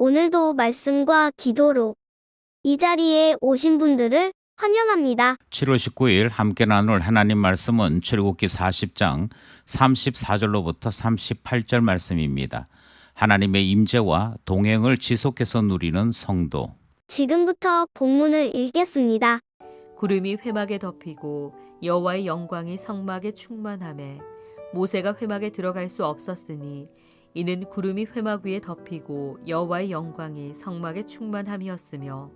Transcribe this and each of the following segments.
오늘도 말씀과 기도로 이 자리에 오신 분들을 환영합니다. 7월 19일 함께 나눌 하나님 말씀은 출애굽기 40장 34절로부터 38절 말씀입니다. 하나님의 임재와 동행을 지속해서 누리는 성도. 지금부터 본문을 읽겠습니다. 구름이 회막에 덮이고 여호와의 영광이 성막에 충만하매 모세가 회막에 들어갈 수 없었으니 이는 구름이 회막 위에 덮이고 여호와의 영광이 성막에 충만함이었으며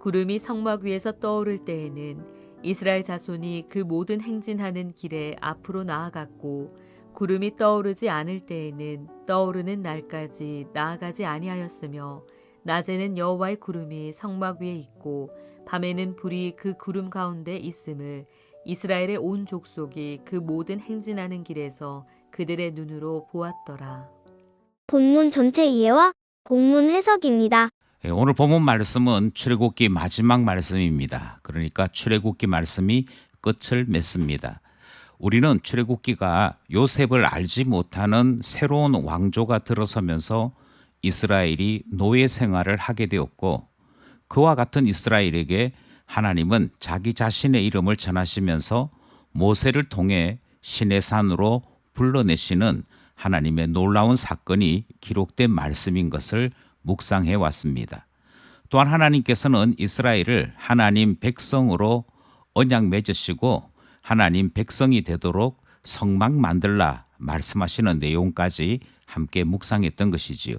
구름이 성막 위에서 떠오를 때에는 이스라엘 자손이 그 모든 행진하는 길에 앞으로 나아갔고 구름이 떠오르지 않을 때에는 떠오르는 날까지 나아가지 아니하였으며 낮에는 여호와의 구름이 성막 위에 있고 밤에는 불이 그 구름 가운데 있음을 이스라엘의 온 족속이 그 모든 행진하는 길에서 그들의 눈으로 보았더라. 본문 전체 이해와 본문 해석입니다. 오늘 본문 말씀은 출애굽기 마지막 말씀입니다. 그러니까 출애굽기 말씀이 끝을 맺습니다. 우리는 출애굽기가 요셉을 알지 못하는 새로운 왕조가 들어서면서 이스라엘이 노예 생활을 하게 되었고, 그와 같은 이스라엘에게 하나님은 자기 자신의 이름을 전하시면서 모세를 통해 시내산으로 불러내시는 하나님의 놀라운 사건이 기록된 말씀인 것을 묵상해 왔습니다. 또한 하나님께서는 이스라엘을 하나님 백성으로 언약 맺으시고 하나님 백성이 되도록 성막 만들라 말씀하시는 내용까지 함께 묵상했던 것이지요.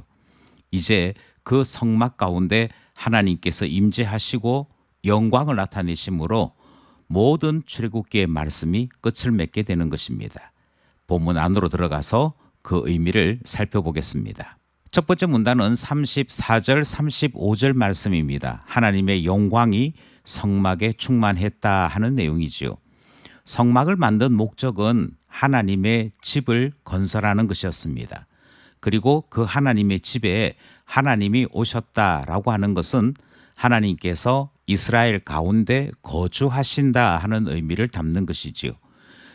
이제 그 성막 가운데 하나님께서 임재하시고 영광을 나타내심으로 모든 출애굽기의 말씀이 끝을 맺게 되는 것입니다. 본문 안으로 들어가서 그 의미를 살펴보겠습니다. 첫 번째 문단은 34절 35절 말씀입니다. 하나님의 영광이 성막에 충만했다 하는 내용이지요. 성막을 만든 목적은 하나님의 집을 건설하는 것이었습니다. 그리고 그 하나님의 집에 하나님이 오셨다라고 하는 것은 하나님께서 이스라엘 가운데 거주하신다 하는 의미를 담는 것이지요.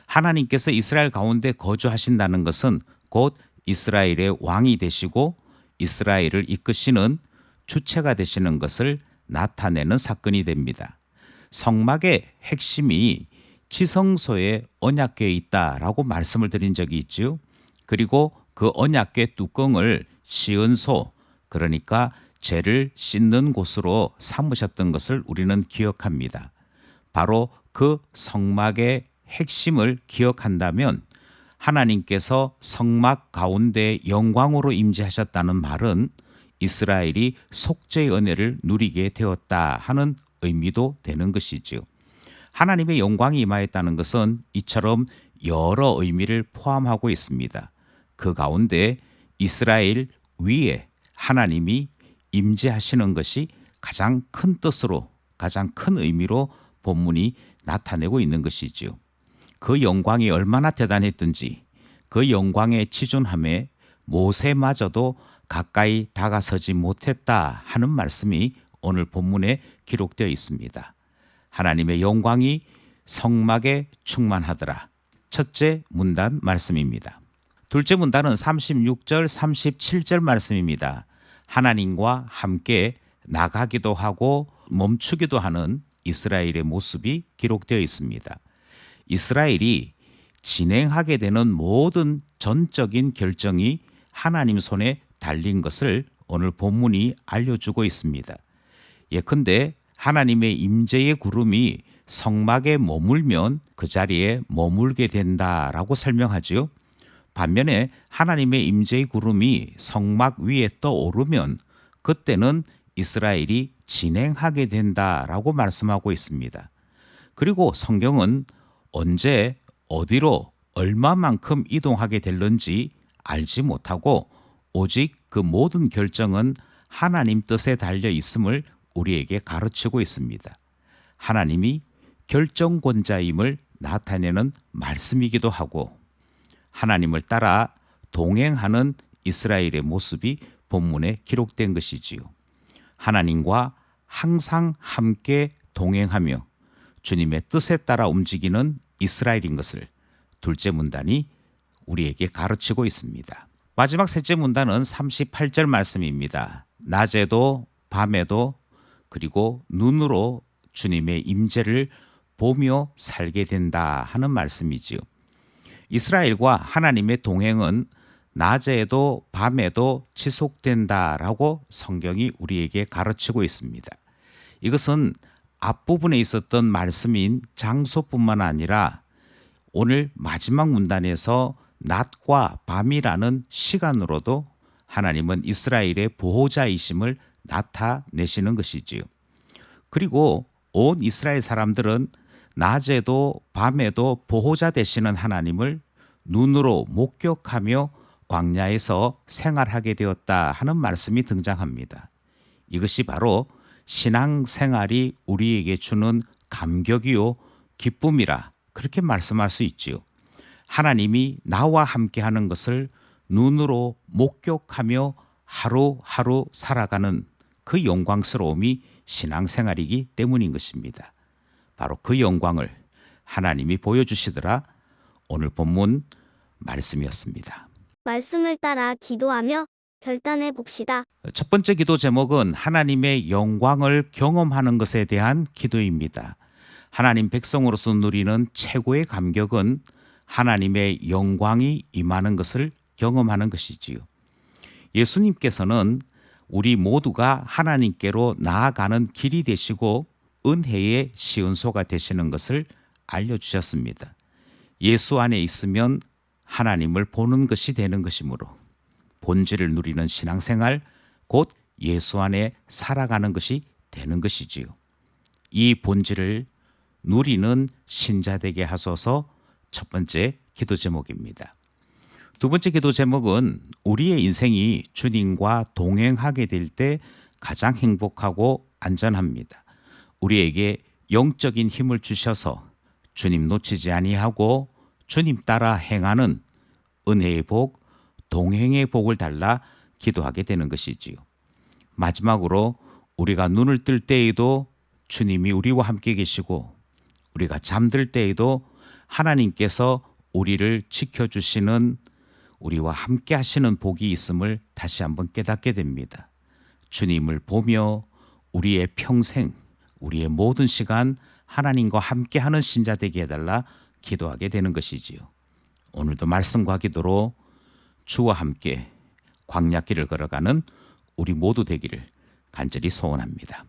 하나님께서 이스라엘 가운데 거주하신다는 것은 곧 이스라엘의 왕이 되시고 이스라엘을 이끄시는 주체가 되시는 것을 나타내는 사건이 됩니다. 성막의 핵심이 지성소에 언약궤에 있다라고 말씀을 드린 적이 있지요. 그리고 그 언약궤 뚜껑을 시은소, 그러니까 죄를 씻는 곳으로 삼으셨던 것을 우리는 기억합니다. 바로 그 성막의 핵심을 기억한다면 하나님께서 성막 가운데 영광으로 임재하셨다는 말은 이스라엘이 속죄의 은혜를 누리게 되었다 하는 의미도 되는 것이지요. 하나님의 영광이 임하였다는 것은 이처럼 여러 의미를 포함하고 있습니다. 그 가운데 이스라엘 위에 하나님이 임재하시는 것이 가장 큰 뜻으로, 가장 큰 의미로 본문이 나타내고 있는 것이지요. 그 영광이 얼마나 대단했든지 그 영광의 지존함에 모세마저도 가까이 다가서지 못했다 하는 말씀이 오늘 본문에 기록되어 있습니다. 하나님의 영광이 성막에 충만하더라. 첫째 문단 말씀입니다. 둘째 문단은 36절 37절 말씀입니다. 하나님과 함께 나가기도 하고 멈추기도 하는 이스라엘의 모습이 기록되어 있습니다. 이스라엘이 진행하게 되는 모든 전적인 결정이 하나님 손에 달린 것을 오늘 본문이 알려주고 있습니다. 예컨대 하나님의 임재의 구름이 성막에 머물면 그 자리에 머물게 된다라고 설명하지요. 반면에 하나님의 임재의 구름이 성막 위에 떠오르면 그때는 이스라엘이 진행하게 된다라고 말씀하고 있습니다. 그리고 성경은 언제 어디로 얼마만큼 이동하게 될는지 알지 못하고 오직 그 모든 결정은 하나님 뜻에 달려 있음을 우리에게 가르치고 있습니다. 하나님이 결정권자임을 나타내는 말씀이기도 하고 하나님을 따라 동행하는 이스라엘의 모습이 본문에 기록된 것이지요. 하나님과 항상 함께 동행하며 주님의 뜻에 따라 움직이는 이스라엘인 것을 둘째 문단이 우리에게 가르치고 있습니다. 마지막 셋째 문단은 38절 말씀입니다. 낮에도 밤에도 그리고 눈으로 주님의 임재를 보며 살게 된다 하는 말씀이지요. 이스라엘과 하나님의 동행은 낮에도 밤에도 지속된다라고 성경이 우리에게 가르치고 있습니다. 이것은 앞부분에 있었던 말씀인 장소뿐만 아니라 오늘 마지막 문단에서 낮과 밤이라는 시간으로도 하나님은 이스라엘의 보호자이심을 나타내시는 것이지요. 그리고 온 이스라엘 사람들은 낮에도 밤에도 보호자 되시는 하나님을 눈으로 목격하며 광야에서 생활하게 되었다 하는 말씀이 등장합니다. 이것이 바로 신앙생활이 우리에게 주는 감격이요 기쁨이라 그렇게 말씀할 수 있지요. 하나님이 나와 함께하는 것을 눈으로 목격하며 하루하루 살아가는 그 영광스러움이 신앙생활이기 때문인 것입니다. 바로 그 영광을 하나님이 보여주시더라 오늘 본문 말씀이었습니다. 말씀을 따라 기도하며 결단해 봅시다. 첫 번째 기도 제목은 하나님의 영광을 경험하는 것에 대한 기도입니다. 하나님 백성으로서 누리는 최고의 감격은 하나님의 영광이 임하는 것을 경험하는 것이지요. 예수님께서는 우리 모두가 하나님께로 나아가는 길이 되시고 은혜의 시은소가 되시는 것을 알려주셨습니다. 예수 안에 있으면 하나님을 보는 것이 되는 것이므로 본질을 누리는 신앙생활, 곧 예수 안에 살아가는 것이 되는 것이지요. 이 본질을 누리는 신자 되게 하소서 첫 번째 기도 제목입니다. 두 번째 기도 제목은 우리의 인생이 주님과 동행하게 될 때 가장 행복하고 안전합니다. 우리에게 영적인 힘을 주셔서 주님 놓치지 아니하고 주님 따라 행하는 은혜의 복, 동행의 복을 달라 기도하게 되는 것이지요. 마지막으로 우리가 눈을 뜰 때에도 주님이 우리와 함께 계시고 우리가 잠들 때에도 하나님께서 우리를 지켜주시는 우리와 함께 하시는 복이 있음을 다시 한번 깨닫게 됩니다. 주님을 보며 우리의 평생, 우리의 모든 시간 하나님과 함께 하는 신자 되게 해달라 기도하게 되는 것이지요. 오늘도 말씀과 기도로 주와 함께 광야길을 걸어가는 우리 모두 되기를 간절히 소원합니다.